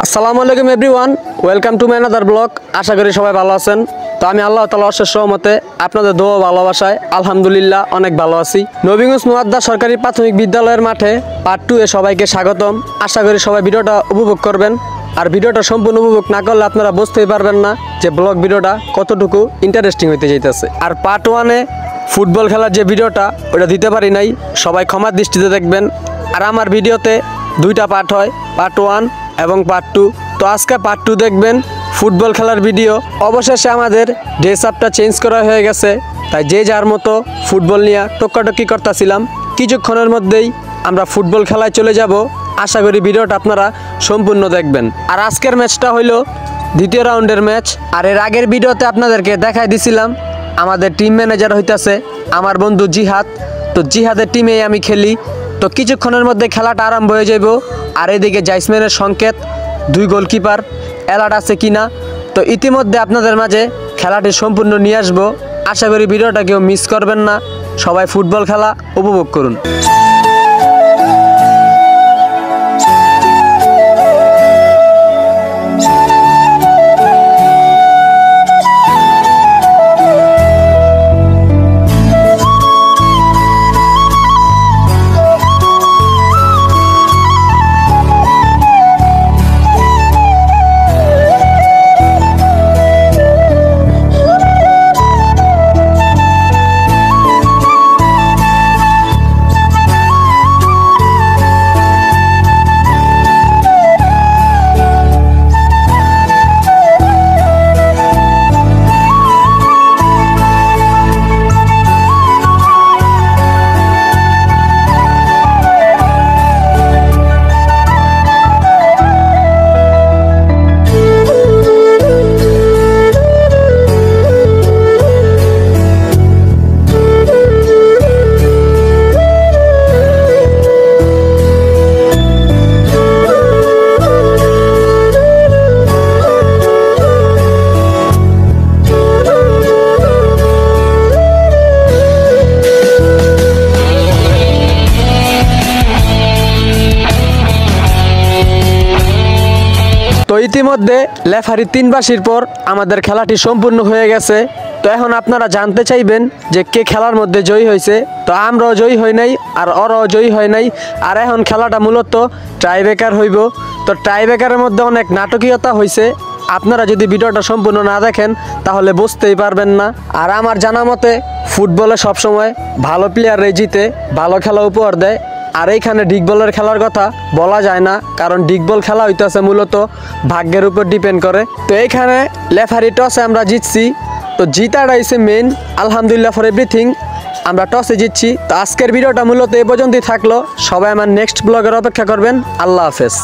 আসসালামু আলাইকুম everyone, welcome to my another blog. আশা করি সবাই ভালো আছেন। তো আমি আল্লাহ তাআলার অশেষ রহমতে আপনাদের দোয়া ভালোবাসায় আলহামদুলিল্লাহ অনেক ভালো আছি। নবীগঞ্জ মুয়াদ্দা সরকারি প্রাথমিক বিদ্যালয়ের মাঠে পার্ট 2 এ সবাইকে স্বাগতম। আশা করি সবাই ভিডিওটা উপভোগ করবেন। আর ভিডিওটা সম্পূর্ণ উপভোগ না করলে আপনারা বুঝতেই পারবেন না যে ব্লগ ভিডিওটা কতটুকু ইন্টারেস্টিং হইতে যাইতেছে। আর পার্ট 1 এ ফুটবল খেলার যে ভিডিওটা ওটা দিতে পারি নাই, সবাই ক্ষমার দৃষ্টিতে দেখবেন। আর আমার ভিডিওতে দুইটা পার্ট হয়, পার্ট 1 এবং পার্ট 2। তো আজকে পার্ট 2 দেখবেন ফুটবল খেলার ভিডিও। অবশেষে আমাদের ড্রেস আপটা চেঞ্জ করা হয়ে গেছে, তাই যে যার মতো ফুটবল নিয়ে টক্কাটক্কি করতেছিলাম। কিছুক্ষণের মধ্যেই আমরা ফুটবল খেলায় চলে যাব। আশা করি ভিডিওটা আপনারা সম্পূর্ণ দেখবেন। আর আজকের ম্যাচটা হইলো দ্বিতীয় রাউন্ডের ম্যাচ। আর এর আগের ভিডিওতে আপনাদেরকে দেখাই দিছিলাম আমাদের টিম ম্যানেজার হইতাছে আমার বন্ধু জিহাদ। তো জিহাদের টিমেই আমি খেলি। তো কিছুক্ষণের মধ্যে খেলাটা আরম্ভ হয়ে যাব। আর এদিকে জাইসম্যানের সংকেত, 2 গোলকিপার অ্যালার্ট আছে কিনা। তো ইতিমধ্যে আপনাদের মাঝে খেলাটি সম্পূর্ণ নিয়ে আসবো। আশা করি ভিডিওটা কেউ মিস করবেন না। সবাই ফুটবল খেলা উপভোগ করুন। তো ইতিমধ্যে লেফারি 3 বাঁশির পর আমাদের খেলাটি সম্পূর্ণ হয়ে গেছে। তো এখন আপনারা জানতে চাইবেন যে কে খেলার মধ্যে জয়ী হয়েছে। তো আমরাও জয়ী হই নাই আর ওরাও জয়ী হয় নাই। আর এখন খেলাটা মূলত টাইব্রেকার হইব। তো টাইব্রেকারের মধ্যে অনেক নাটকীয়তা হয়েছে। আপনারা যদি ভিডিওটা সম্পূর্ণ না দেখেন তাহলে বুঝতেই পারবেন না। আর আমার জানা মতে ফুটবলে সবসময় ভালো প্লেয়াররাই জিতে, ভালো খেলা উপহার দেয়। আর এইখানে ডিগবলের খেলার কথা বলা যায় না, কারণ ডিগবল খেলা হইতেছে মূলত ভাগ্যের উপর ডিপেন্ড করে। তো এইখানে লেফারি টসে আমরা জিতছি। তো জিতাটা হইছে মেইন, আলহামদুলিল্লাহ ফর এভরিথিং। আমরা টসে জিতছি। তো আজকের ভিডিওটা মূলত এই পর্যন্তই থাকলো। সবাই আমার নেক্সট ব্লগের অপেক্ষা করবেন। আল্লাহ হাফেজ।